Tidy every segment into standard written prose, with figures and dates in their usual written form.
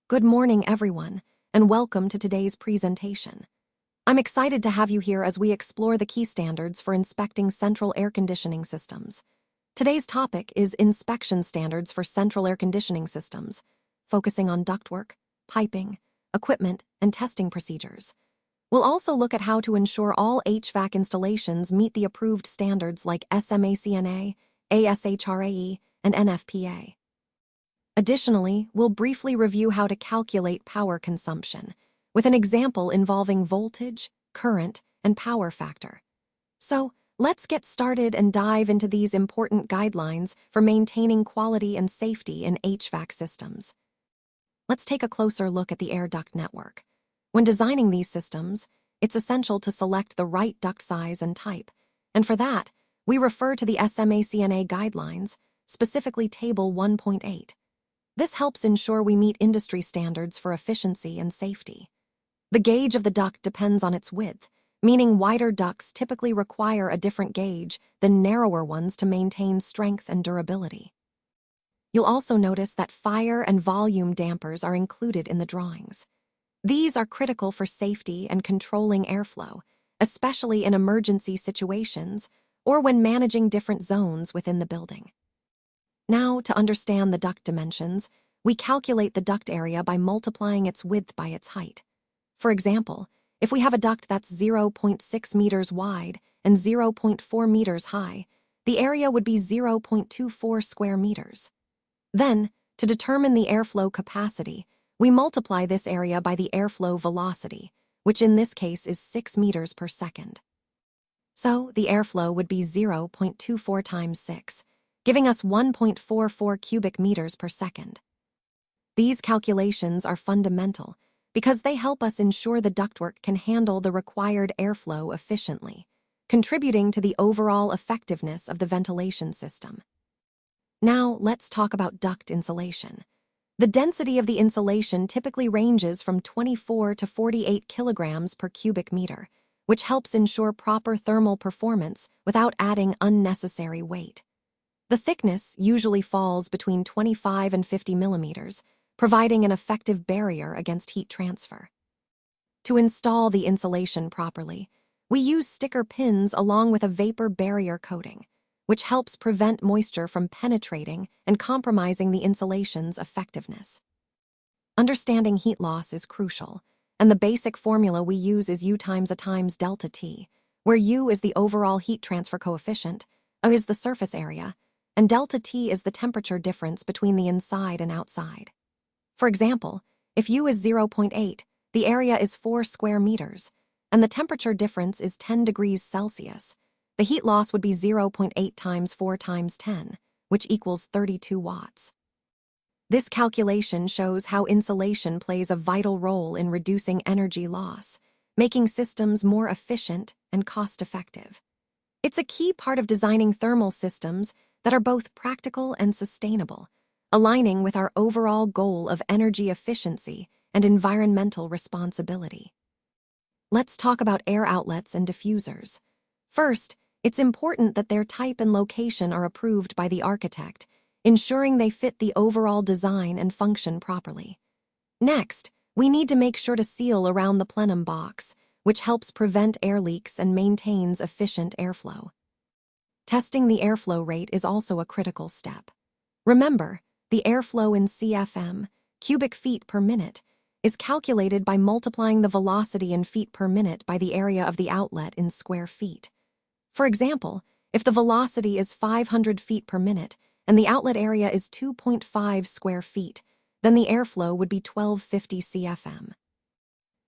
Good morning, everyone, and welcome to today's presentation. I'm excited to have you here as we explore the key standards for inspecting central air conditioning systems. Today's topic is inspection standards for central air conditioning systems, focusing on ductwork, piping, equipment, and testing procedures. We'll also look at how to ensure all HVAC installations meet the approved standards like SMACNA, ASHRAE, and NFPA. Additionally, we'll briefly review how to calculate power consumption, with an example involving voltage, current, and power factor. So, let's get started and dive into these important guidelines for maintaining quality and safety in HVAC systems. Let's take a closer look at the air duct network. When designing these systems, it's essential to select the right duct size and type, and for that, we refer to the SMACNA guidelines, specifically Table 1.8. This helps ensure we meet industry standards for efficiency and safety. The gauge of the duct depends on its width, meaning wider ducts typically require a different gauge than narrower ones to maintain strength and durability. You'll also notice that fire and volume dampers are included in the drawings. These are critical for safety and controlling airflow, especially in emergency situations or when managing different zones within the building. Now, to understand the duct dimensions, we calculate the duct area by multiplying its width by its height. For example, if we have a duct that's 0.6 meters wide and 0.4 meters high, the area would be 0.24 square meters. Then, to determine the airflow capacity, we multiply this area by the airflow velocity, which in this case is 6 meters per second. So, the airflow would be 0.24 times 6, giving us 1.44 cubic meters per second. These calculations are fundamental because they help us ensure the ductwork can handle the required airflow efficiently, contributing to the overall effectiveness of the ventilation system. Now, let's talk about duct insulation. The density of the insulation typically ranges from 24 to 48 kilograms per cubic meter, which helps ensure proper thermal performance without adding unnecessary weight. The thickness usually falls between 25 and 50 millimeters, providing an effective barrier against heat transfer. To install the insulation properly, we use sticker pins along with a vapor barrier coating, which helps prevent moisture from penetrating and compromising the insulation's effectiveness. Understanding heat loss is crucial, and the basic formula we use is U times A times delta T, where U is the overall heat transfer coefficient, A is the surface area, and delta T is the temperature difference between the inside and outside. For example, if U is 0.8, the area is 4 square meters, and the temperature difference is 10 degrees Celsius. The heat loss would be 0.8 times 4 times 10, which equals 32 watts. This calculation shows how insulation plays a vital role in reducing energy loss, making systems more efficient and cost-effective. It's a key part of designing thermal systems that are both practical and sustainable, aligning with our overall goal of energy efficiency and environmental responsibility. Let's talk about air outlets and diffusers. First, it's important that their type and location are approved by the architect, ensuring they fit the overall design and function properly. Next, we need to make sure to seal around the plenum box, which helps prevent air leaks and maintains efficient airflow. Testing the airflow rate is also a critical step. Remember, the airflow in CFM, cubic feet per minute, is calculated by multiplying the velocity in feet per minute by the area of the outlet in square feet. For example, if the velocity is 500 feet per minute and the outlet area is 2.5 square feet, then the airflow would be 1250 CFM.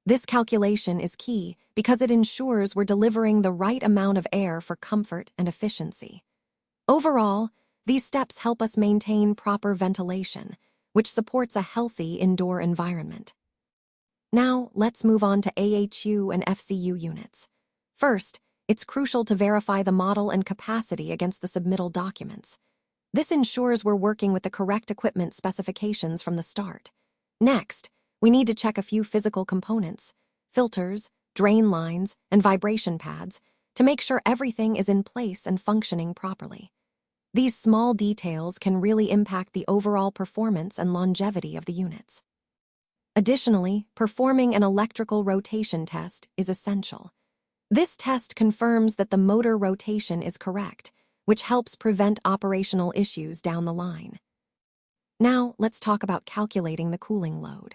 This calculation is key because it ensures we're delivering the right amount of air for comfort and efficiency. Overall, these steps help us maintain proper ventilation, which supports a healthy indoor environment. Now, let's move on to AHU and FCU units. First, it's crucial to verify the model and capacity against the submittal documents. This ensures we're working with the correct equipment specifications from the start. Next, we need to check a few physical components, filters, drain lines, and vibration pads, to make sure everything is in place and functioning properly. These small details can really impact the overall performance and longevity of the units. Additionally, performing an electrical rotation test is essential. This test confirms that the motor rotation is correct, which helps prevent operational issues down the line. Now, let's talk about calculating the cooling load.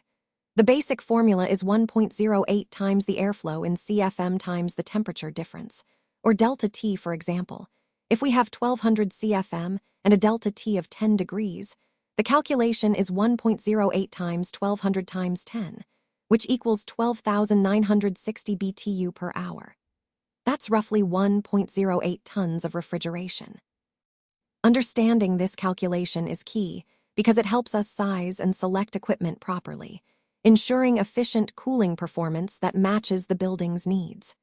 The basic formula is 1.08 times the airflow in CFM times the temperature difference, or delta T for example. If we have 1200 CFM and a delta T of 10 degrees, the calculation is 1.08 times 1200 times 10, which equals 12,960 BTU per hour. That's roughly 1.08 tons of refrigeration. Understanding this calculation is key because it helps us size and select equipment properly, ensuring efficient cooling performance that matches the building's needs.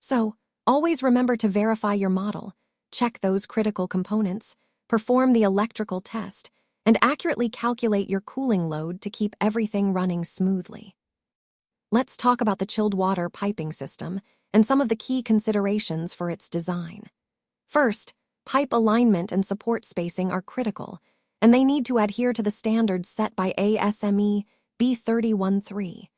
So, always remember to verify your model, check those critical components, perform the electrical test, and accurately calculate your cooling load to keep everything running smoothly. Let's talk about the chilled water piping system and some of the key considerations for its design. First, pipe alignment and support spacing are critical, and they need to adhere to the standards set by ASME B3013.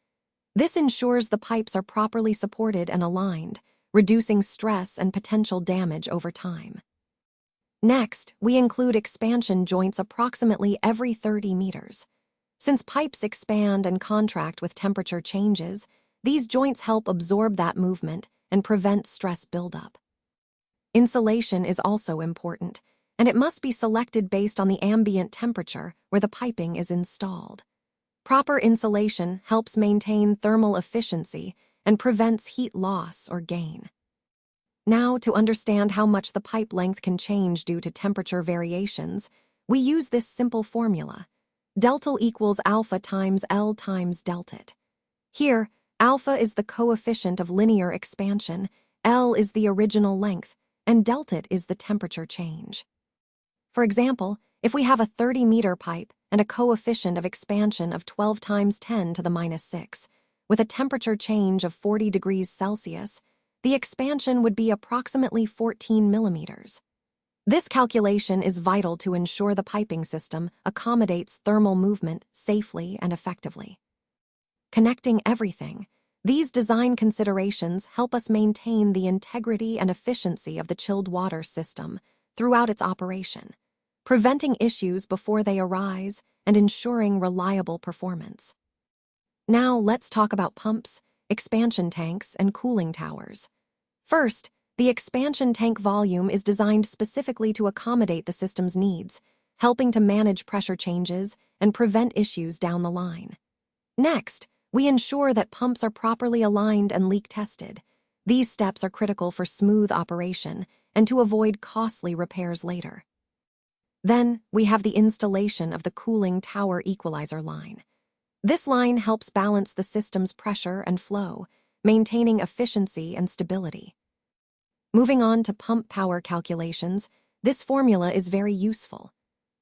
This ensures the pipes are properly supported and aligned, reducing stress and potential damage over time. Next, we include expansion joints approximately every 30 meters. Since pipes expand and contract with temperature changes, these joints help absorb that movement and prevent stress buildup. Insulation is also important, and it must be selected based on the ambient temperature where the piping is installed. Proper insulation helps maintain thermal efficiency and prevents heat loss or gain. Now, to understand how much the pipe length can change due to temperature variations, we use this simple formula. Delta equals alpha times L times delta. Here, alpha is the coefficient of linear expansion, L is the original length, and delta is the temperature change. For example, if we have a 30-meter pipe and a coefficient of expansion of 12 times 10 to the minus 6, with a temperature change of 40 degrees Celsius, the expansion would be approximately 14 millimeters. This calculation is vital to ensure the piping system accommodates thermal movement safely and effectively. Connecting everything, these design considerations help us maintain the integrity and efficiency of the chilled water system throughout its operation, preventing issues before they arise and ensuring reliable performance. Now let's talk about pumps, expansion tanks, and cooling towers. First, the expansion tank volume is designed specifically to accommodate the system's needs, helping to manage pressure changes and prevent issues down the line. Next, we ensure that pumps are properly aligned and leak tested. These steps are critical for smooth operation and to avoid costly repairs later. Then, we have the installation of the cooling tower equalizer line. This line helps balance the system's pressure and flow, maintaining efficiency and stability. Moving on to pump power calculations, this formula is very useful.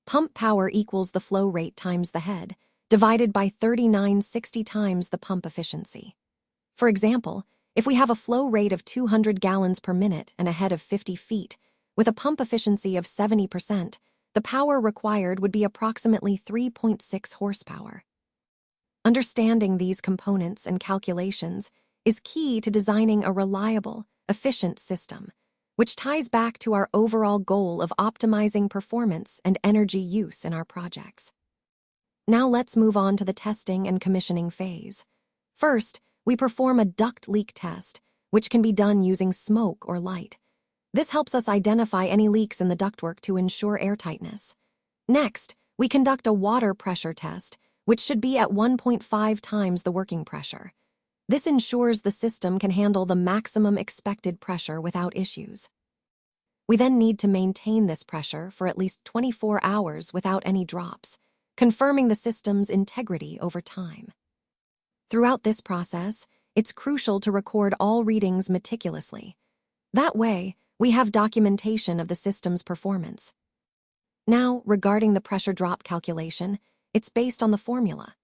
Pump power equals the flow rate times the head, divided by 3960 times the pump efficiency. For example, if we have a flow rate of 200 gallons per minute and a head of 50 feet, with a pump efficiency of 70%, the power required would be approximately 3.6 horsepower. Understanding these components and calculations is key to designing a reliable, efficient system, which ties back to our overall goal of optimizing performance and energy use in our projects. Now let's move on to the testing and commissioning phase. First, we perform a duct leak test, which can be done using smoke or light. This helps us identify any leaks in the ductwork to ensure airtightness. Next, we conduct a water pressure test, which should be at 1.5 times the working pressure. This ensures the system can handle the maximum expected pressure without issues. We then need to maintain this pressure for at least 24 hours without any drops, confirming the system's integrity over time. Throughout this process, it's crucial to record all readings meticulously. That way, we have documentation of the system's performance. Now, regarding the pressure drop calculation, it's based on the formula.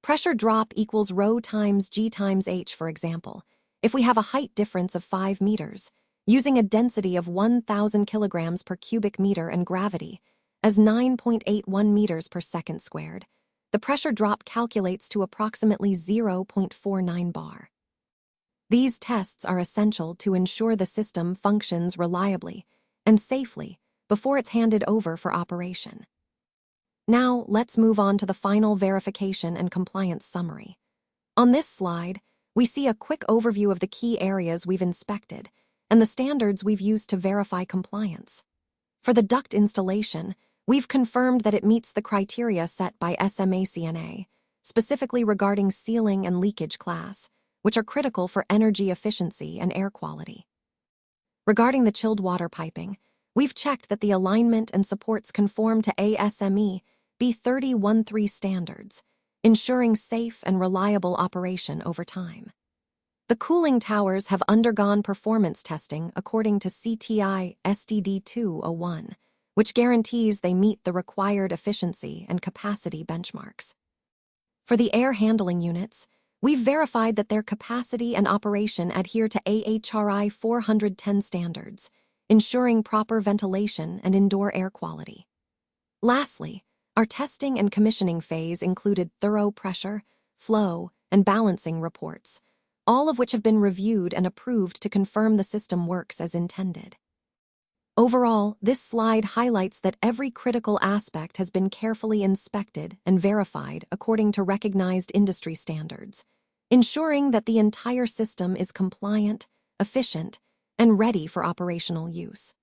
Pressure drop equals rho times G times H, for example, if we have a height difference of 5 meters, using a density of 1,000 kilograms per cubic meter and gravity as 9.81 meters per second squared. the pressure drop calculates to approximately 0.49 bar. These tests are essential to ensure the system functions reliably and safely before it's handed over for operation. Now, let's move on to the final verification and compliance summary. On this slide, we see a quick overview of the key areas we've inspected and the standards we've used to verify compliance. For the duct installation, we've confirmed that it meets the criteria set by SMACNA, specifically regarding sealing and leakage class, which are critical for energy efficiency and air quality. Regarding the chilled water piping, we've checked that the alignment and supports conform to ASME B3013 standards, ensuring safe and reliable operation over time. The cooling towers have undergone performance testing according to CTI SDD 201, which guarantees they meet the required efficiency and capacity benchmarks. For the air handling units, we've verified that their capacity and operation adhere to AHRI 410 standards, ensuring proper ventilation and indoor air quality. Lastly, our testing and commissioning phase included thorough pressure, flow, and balancing reports, all of which have been reviewed and approved to confirm the system works as intended. Overall, this slide highlights that every critical aspect has been carefully inspected and verified according to recognized industry standards, ensuring that the entire system is compliant, efficient, and ready for operational use.